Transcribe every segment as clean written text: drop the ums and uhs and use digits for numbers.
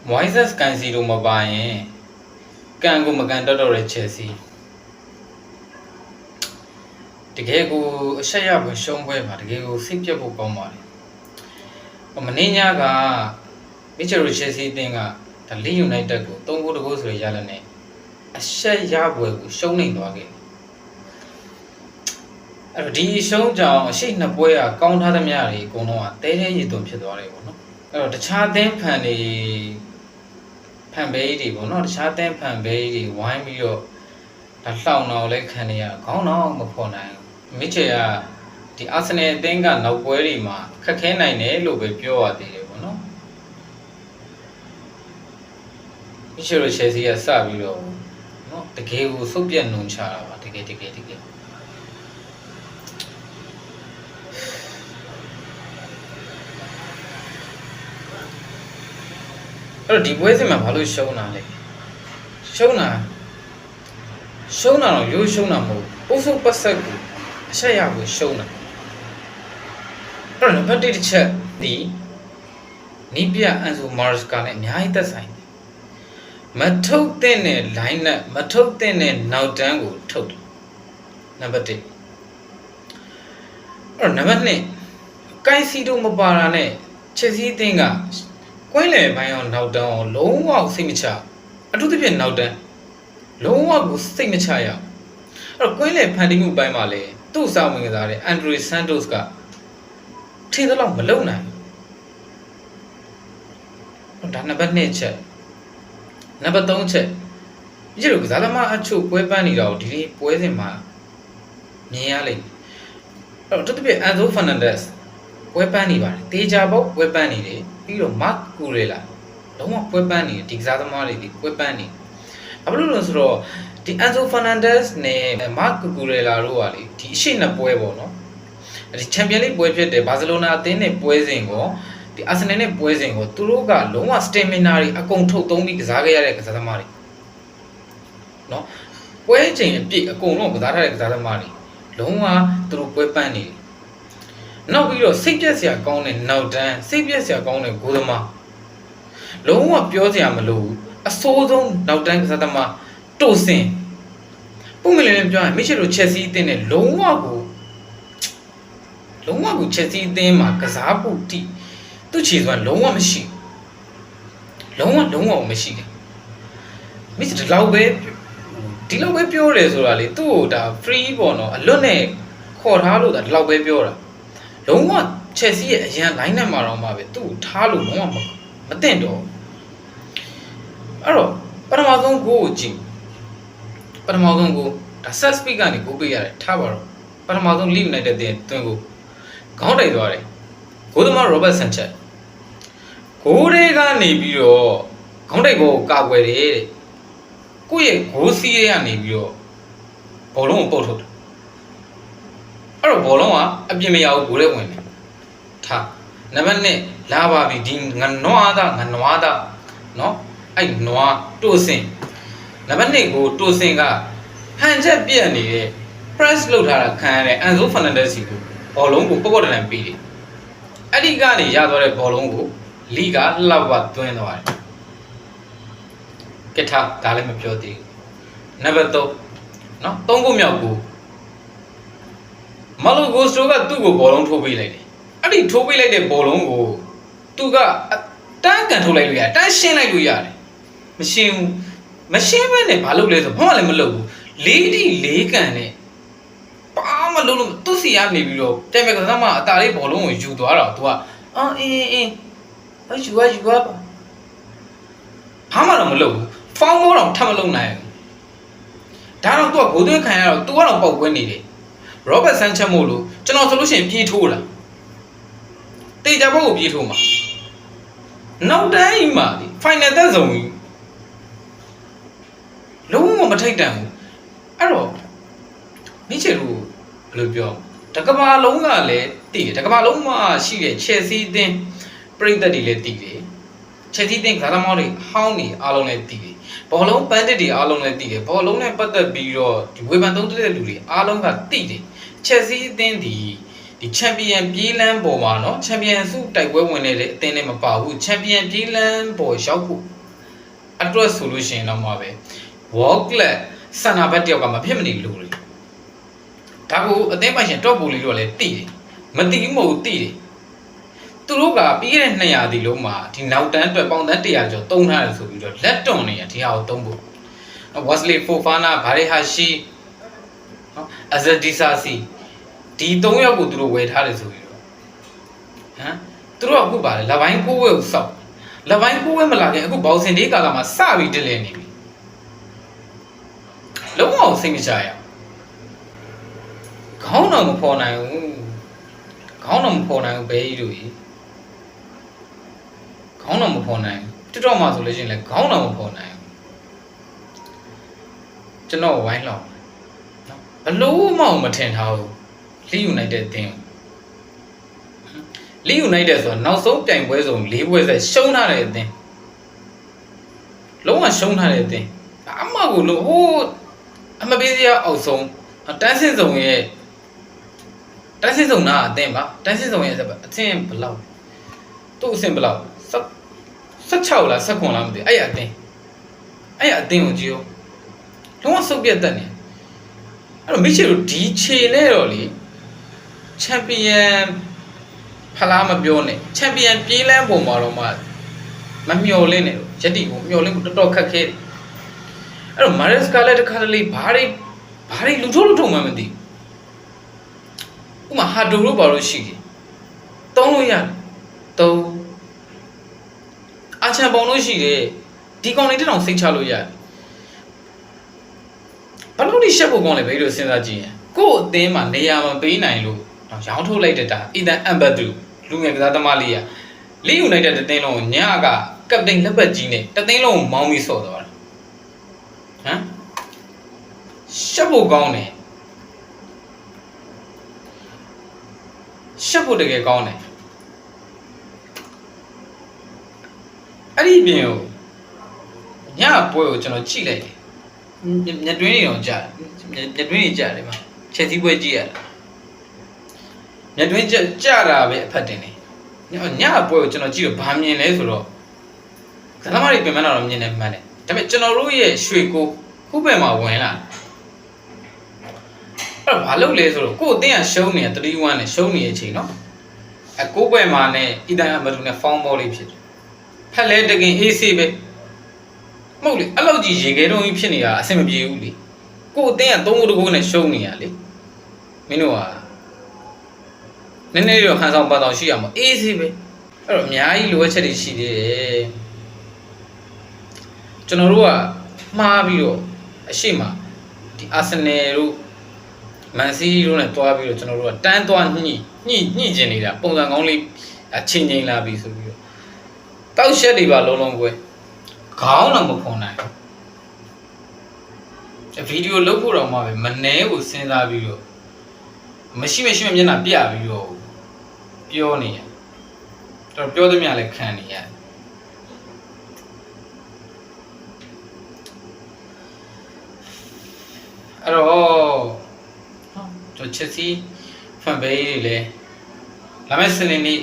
Moises ကန်စီလိုမပါရင်ကန်ကိုမကန်တော့တဲ့ Chelsea တကယ်ကိုအဆက်ရပွဲရှုံးပွဲမှာတကယ်ကိုစိတ်ပြတ်ဖို့ကောင်းပါတယ်မနေ့ညကမစ်ချယ်လို Chelsea အသင်းကဒါ Leeds United ကို3-2ဆိုရရလက်နဲ့အဆက်ရပွဲကိုရှုံးနေသွားခဲ့အဲ့တော့ဒီရှုံးကြောင်အရှိနှစ်ပွဲကကောင်းထားသမျှတွေအကုန်လုံးကတဲတဲရည်သွန်းဖြစ်သွားတယ်ပေါ့နော်အဲ့တော့တခြားအသင်းဖန်တွေဖန်ဘေးတွေပေါ့နော်တခြားအသင်းဖန်ဘေးတွေဝိုင်းပြီးတော့ဒါလှောင်တော်လဲခံနေရခေါင်းတော့မဖော်နိုင်မစ်ချယ်ကဒီအာဆင်နယ်အသင်းကနောက်ပွဲတွေမှာခက်ခဲနိုင်တယ်လို့ပဲပြောရသေးတယ်ပေါ့နော်မစ်ချယ်လို Chelsea ကစပြီးတော့နော်တကယ်ကိုစုပ်ပြတ်နှုံချတာပါတကယ်အဲ့တော့ဒီပွဲစဉ်မှာဘာလို့ရှုံးတာလဲရှုံးတာတော့ရိုးရှုံးတာမဟုတ်အုပ်စုပတ်ဆက်ကိုအဆက်ရကိုရှုံးတာအဲ့တော့နံပါတ်1တစ်ချက်ဒီနီးပြအန်ဆိုမာရစကာနဲ့အများကြီးသက်ဆိုင်တယ်မထုတ်တဲ့ line နဲ့မထုတ်တဲ့နောက်တန်းကိုထုတ်တယ်နံပါတ်1အဲ့တော့နံပါတ်2ကိုင်စီတို့မပါတာနဲ့ချက်စီးအသင်းကကွင်းလေပိုင်းအောင်နောက်တန်းအောင်လုံးဝစိတ်မချအထူးသဖြင့်နောက်တန်းလုံးဝကိုစိတ်မချရအဲ့တော့ကွင်းလေဖန်တီးမှုပိုင်းမှာလေသူ့စာဝင်ကစားတဲ့အန်ဒရီဆန်တိုစ်ကထင်သလောက်မလုံနိုင်ဘူးဒါနံပါတ်2ချက်နံပါတ်3ချက်ဒီလိုကစားသမားအချို့ပွဲပန်းနေတာကိုဒီပွဲစဉ်မှာမြင်ရလိမ့်မယ်အဲ့တော့တကယ်အန်ဆိုဖာနန်ဒက်စ်ပွဲပန်းနေပါတယ်တေချာပေါက်ပွဲပန်းနေတယ်ပြီးတော့မတ်ကူရေလာလုံးဝပွဲပန်းနေတယ်ဒီကစားသမားတွေဒီပွဲပန်းနေဘာလို့လဲဆိုတော့ဒီအန်ဆိုဖာနန်ဒက်စ်နဲ့မတ်ကူရေလာတို့ကလေဒီအရှိနှစ်ပွဲပေါ့နော်ဒီချန်ပီယံလိပွဲဖြစ်တယ်ဘာစီလိုနာအသင်းနဲ့ပွဲစဉ်ကိုဒီအာဆင်နယ်နဲ့ပွဲစဉ်ကိုသူတို့ကလုံးဝစတေမီနာတွေအကုန်ထုတ်သုံးပြီးကစားခဲ့ရတဲ့ကစားသမားတွေနော်ပွဲချိန်အပြည့်အကုန်လုံးကစားထားတဲ့ကစားသမားတွေလုံးဝသူတို့ပွဲပန်းနေတယ်နောက်ပြီးတော့စိတ်ပြက်စရာကောင်းတဲ့နောက်တန်းစိတ်ပြက်စရာကောင်းတဲ့ဂိုးသမားလုံးဝပြောစရာမလိုဘူးအဆိုးဆုံးနောက်တန်းကစားသမားတိုစင်ပုံမှန်လည်းပြောရင်မစ်ချယ်လို Chelsea အသင်းနဲ့လုံးဝကိုChelsea အသင်းမှာကစားဖို့တိသူ့ခြေစွမ်းလုံးဝမရှိလုံးဝမရှိတယ်မစ်ဒီလောက်ပဲပြောတယ်ဆိုတာလေသူ့ကိုဒါ free ပေါ့နော်အလွတ်နဲ့ခေါ်ထားလို့ဒါဒီလောက်ပဲပြောတာလုံးဝ Chelsea ရဲ့အရန် line နဲ့မှာတော့မှပဲသူ့ကိုထားလို့လုံးဝမသင့်တော့အဲ့တော့ပထမဆုံးဂိုးကိုကြည့်ပထမဆုံးဂိုးဒါ set speed ကနေဂိုးပေးရတယ်ထားပါတော့ပထမဆုံး Leeds United တဲ့တွင်းကိုခေါင်းတိုက်သွားတယ်ဂိုးသမား Robert Sanchez ဂိုးတွေကနေပြီးတော့ခေါင်းတိုက်ကိုကာကွယ်တယ်တဲ့ကိုယ့်ရဲ့ဂိုးစီးရဲကနေပြီးတော့ဘောလုံးကိုပုတ်ထုတ်တယ်အဲ့တော့ဘောလုံးကအပြင်မရဘူးဂိုးထဲဝင်တယ်ထားနံပါတ်1လာပါပြီဒီငနွားသားနော်အဲ့နွားတိုစင်နံပါတ်2ကိုတိုစင်ကဟန်ချက်ပြက်နေတဲ့ press လုပ်ထားတာခံရတဲ့အန်ဆိုဖာနန်ဒက်စီကိုဘောလုံးကိုပော့တန်ပေးတယ်အဲ့ဒီကနေရသွားတဲ့ဘောလုံးကိုလီကလှောက်ပါသွင်းသွားတယ်ကထားဒါလည်းမပြောသေးဘူးနံပါတ်3နော်3ခုမြောက်ကိုမာလိုဂိုစတိုကသူ့ကိုဘောလုံးထိုးပေးလိုက်တယ်အဲ့ဒီထိုးပေးလိုက်တဲ့ဘောလုံးကိုသူကတန်းကန်ထုတ်လိုက်လို့ရတယ်တန်းရှင်းလိုက်လို့ရတယ်မရှင်းဘဲနဲ့ဘာလုပ်လဲဆိုဘာမှလည်းမလုပ်ဘူး4ကန်နဲ့ဘာမှလုပ်လို့သူ့စီကနေပြီးတော့တိုင်မဲ့ကစားမအတားလေးဘောလုံးကိုယူသွားတော့ तू ကအင်းယူပါဘာမှတော့မလုပ်ဘူးဖောင်းမောတော့ထပ်မလုပ်နိုင်ဘူးဒါတော့ तू ကဂိုးသွင်းခံရတော့ तू ကတော့ပေါက်ကွင်းနေတယ် Robert Sanchez မို့လို့ကျွန်တော်ဆိုလို့ရှိရင်ပြေးထိုးလာတေချာဘောကိုပြေးထိုးမှာနောက်တိုင်းမှာဒီ final သက်ဆုံးကြီးလုံးဝမထိတ်တန်ဘူးအဲ့တော့မစ်ချယ်လိုဘယ်လိုပြောတကဘာလုံးကလည်းတည်တယ်တကဘာလုံးမှာရှိတဲ့ Chelsea အသင်းပရိသတ်တွေလည်းတည်တယ် Chelsea အသင်းကစားသမားတွေဟောင်းနေအားလုံးလည်းတည်တယ်ဘောလုံးပန်းတစ်တွေအားလုံးလည်းတည်တယ်ဘောလုံးနဲ့ပတ်သက်ပြီးတော့ဒီဝေဖန်သုံးသပ်တဲ့လူတွေအားလုံးကတည်တယ် Chelsea အသင်းဒီချန်ပီယံပြေးလန်းပေါ်မှာနော်ချန်ပီယံစုတိုက်ပွဲဝင်နေတဲ့အသင်းနဲ့မပါဘူးချန်ပီယံပြေးလန်းပေါ်ရောက်ဖို့ အတွက်ဆိုလို့ရှိရင်တော့မှာပဲ worklet စန္ဒဘက်တယောက်ကမဖြစ်မနေလို့လေဒါကိုအသင်းပိုင်ရှင်တော့ပူလီတော့လည်းတိတယ်မတိမဟုတ်တိတယ်သူတို့ကပြီးခဲ့တဲ့200ဒီလုံးမှာဒီနောက်တန်းအတွက်ပေါင်တန်း100ကျော်တုံးထားတယ်ဆိုပြီးတော့လက်တွန်နေရဒီဟာကိုတုံးဖို့ Wesley Fofana ဘာရီဟာရှိနော် Azadisasi ဒီ3ယောက်ကိုသူတို့ဝယ်ထားတယ်ဆိုပြီးတော့ဟမ်သူတို့ကအခုပါလေလက်ပိုင်း9ဝဲကိုစောက်လက်ပိုင်း9ဝဲမလာခင်အခုဘောက်စင်ဒီကာလာမှာစပြီးတက်လဲနေပြီလုံးဝစိတ်မချရခေါင်းတော့မဖော်နိုင်ဘူးခေါင်းတော့မဖော်နိုင်ဘူးဘဲကြီးတို့ကြီးခေါင်းတော့မဖော်နိုင်ဘူးတော်မှဆိုလို့ရှိရင်လည်းခေါင်းတော့မဖော်နိုင်ဘူးကျွန်တော်ဝိုင်းလောက်နော်ဘလို့မှမထင်ထားဘူးလီယူနိုက်တက်တင်းလီယူနိုက်တက်ဆိုတော့နောက်ဆုံးပြိုင်ပွဲဆုံး4ပွဲဆက်ရှုံးထားတဲ့အတင်းလုံးဝရှုံးထားတဲ့အတင်းအမကိုလို့ဟိုးအမပေးစရာအောက်ဆုံးတန်းစင်စုံရဲ့တန်းစင်စုံနာအတင်းပါတန်းစင်စုံရဲ့အဆင့်ဘလောက်သူ့အဆင့်ဘလောက်16လား19လားမသိအဲ့အတင်းကိုကြည့်ရောလုံးဝစုပ်ပြတ်တတ်နေအဲ့တော့မိချေတို့ဒီခြေနဲ့တော့လေချန်ပီယံဖလားမပြောနဲ့ချန်ပီယံပြေးလန်းပုံမှာတော့မှမမျော်လင့်နဲ့ယက်တီကိုမျော်လင့်ကိုတော်တော်ခက်ခဲတယ်အဲ့တော့မာရက်စကာလက်တစ်ခါတလေဘာတွေလူထုံမှမသိဥမာဟာဒိုလို့ဘာလို့ရှိတယ်တုံးလို့ရတယ်တုံးအာချန်ပုံလို့ရှိတယ်ဒီကောင်လေးတောင်စိတ်ချလို့ရတယ်ဘာလို့ဒီရှက်ဖို့ကောင်းလဲဘယ်လိုစဉ်းစားကြည့်ရင်ကို့အသင်းမှာနေရာမပေးနိုင်လို့ရောင်းထုတ်လိုက်တဲ့တာအီသန်အမ်ဘတ်တူလူငယ်ကစားသမားလေးလီယူနိုက်တက်တသိန်းလုံးကိုညကကပတိန်လက်ပတ်ကြီးနဲ့တသိန်းလုံးကိုမောင်းပြီးဆော့သွားတာဟမ်ရှက်ဖို့ကောင်းတယ်ရှက်ဖို့တကယ်ကောင်းတယ်အဲ့ဒီပြင်ကိုညပွဲကိုကျွန်တော်ကြည့်လိုက်တယ်ညတွင်းနေတော့ကြာညတွင်းနေကြာတယ်မှာချက်စည်းပွဲကြည့်ရတာညတွင်းကြာတာပဲအဖက်တင်နေညပွဲကိုကျွန်တော်ကြည့်တော့ဘာမြင်လဲဆိုတော့ကစားမတွေပြင်မတော့မြင်နေမှန်းတယ်ဒါပေမဲ့ကျွန်တော်တို့ရဲ့ရွှေကိုခုဘက်မှာဝင်လာအဲ့ဘာလုပ်လဲဆိုတော့ကို့အတင်းကရှုံးနေ3-1နဲ့ရှုံးနေတဲ့အချိန်နော်ကို့ဘက်မှာနဲ့အီတန်အမတူနဲ့ဖောင်းဘောလေးဖြစ်တယ်ဖက်လဲတကင်အေးဆေးပဲမဟုတ်လေအဲ့လောက်ကြီးရေခဲတုံးကြီးဖြစ်နေတာအဆင်မပြေဘူးလေကို့အတင်းက3-2နဲ့ရှုံးနေရလေမင်းတို့ကနည်းနည်းတော့ဟန်ဆောင်ပါတော့ရှိရမှာအေးဆေးပဲအဲ့တော့အများကြီးလိုအပ်ချက်တွေရှိသေးတယ်ကျွန်တော်တို့ကမှားပြီးတော့အရှိမဒီအာဆင်နယ်တို့မန်စီးတို့နဲ့တွားပြီးတော့ကျွန်တော်တို့ကတန်းတွားညှိကျင်နေတာပုံစံကောင်းလေးချင်းချင်းလာပြီဆိုပြီးတော့တောက်ရှက်တွေပါလုံးကွယ်ခေါင်းတော့မဖွန်နိုင်ဘူးဗီဒီယိုလုပ်ဖို့တော့မှပဲမနှဲကိုစဉ်းစားပြီးတော့မရှိမျက်နှာပြပြီးတော့ပြောနေရတော်ပြောသမျှလည်းခံနေရအဲ့တော့ကျွန်ချက်စီဖန်ဘေးတွေလည်းလာမယ့်စနေနေ့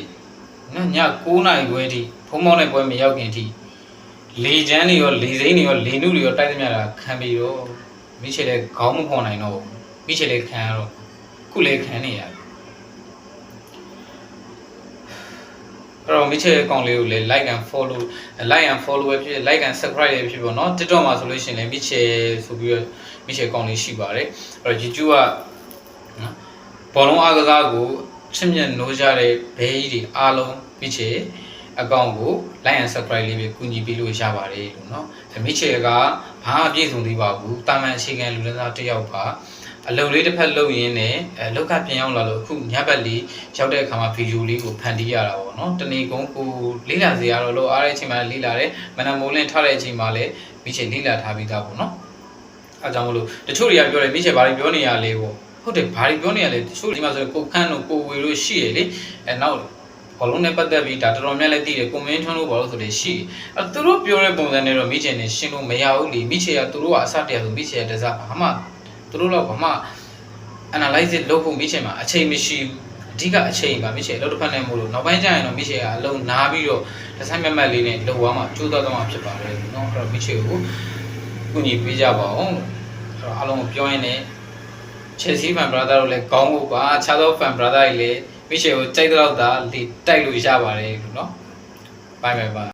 နော်ည9:00နာရီခွဲထိဖုံးမောင်းတဲ့ပွဲမရောက်ခင်ထိလေချမ်းတွေရောလေစိမ်းတွေရောလေနုတွေရောတိုက်သမျှတာခံပြီးတော့မိချေလည်းခေါင်းမဖော်နိုင်တော့မိချေလည်းခံရတော့ခုလည်းခံနေရတယ်အဲ့တော့မိချေကောင်လေးကိုလည်း like and follow ပဲဖြစ် like and subscribe ပဲဖြစ်ပေါ့နော် TikTok မှာဆိုလို့ရှိရင်လည်းမိချေဆိုပြီးတော့မိချေကောင်လေးရှိပါတယ်အဲ့တော့ YouTube ကနော်ဘောလုံးအားကစားကိုချစ်မြတ်နိုးကြတဲ့ဘေးကြီးတွေအားလုံးမိချေအကောင့်ကို like and subscribe လေးပဲကူညီပေးလို့ရပါတယ်လို့เนาะမိချေကဘာအပြည့်စုံသေးပါဘူးတာမန်အခြေခံလူတန်းစားတစ်ယောက်ပါအလုပ်လေးတစ်ဖက်လုပ်ရင်းနဲ့လောက်ကပြန်ရောက်လာလို့အခုညဘက်လေးရောက်တဲ့အခါမှာဗီဒီယိုလေးကိုဖန်တီးရတာပေါ့เนาะတနေ့ကုန်ကိုလေးလာစေရတော့လို့အားတဲ့အချိန်မှာလေးလာတယ်မနက်မိုးလင်းထားတဲ့အချိန်မှာလည်းမိချေလေးလာထားပြီးသားပေါ့เนาะအဲကြောင့်မလို့တချို့တွေကပြောတယ်မိချေဘာတွေပြောနေရလဲပေါ့ဟုတ်တယ်ဘာတွေပြောနေရလဲတချို့ဒီမှာဆိုကိုခန့်တို့ကိုဝေတို့ရှိရလေနောက်ဘောလုံးနဲ့ပတ်သက်ပြီးဒါတော်တော်များလည်းသိတယ်ကွန်မင်းထွန်းတို့ဘာလို့ဆိုလဲရှိအဲသူတို့ပြောတဲ့ပုံစံနဲ့တော့မိချေနဲ့ရှင်းလို့မရဘူးလေမိချေကသူတို့ကအစတည်းဆိုမိချေကတစားဘာမှသူတို့တော့ဘာမှ analyze လုပ်ဖို့မိချေမှာအချိန်မရှိဘူး အဓိကအချိန်ပါမိချေအလုပ်တစ်ဖက်နဲ့မို့လို့နောက်ပိုင်းကျရင်တော့မိချေကအလုံးနားပြီးတော့တစ်ဆိုင်မဲ့လေးနဲ့လုံသွားမှကျိုးသွားတော့မှဖြစ်ပါတယ်เนาะအဲ့တော့မိချေကိုကုညီပေးကြပါအောင်အဲ့တော့အားလုံးကိုပြောရင်းနဲ့ Chelsea fan brother တို့လည်းကောင်းဖို့ပါအခြားသော fan brother တွေလည်းမိချေကိုကြိုက်တော့တာတိုက်လို့ရပါတယ်လို့เนาะ bye bye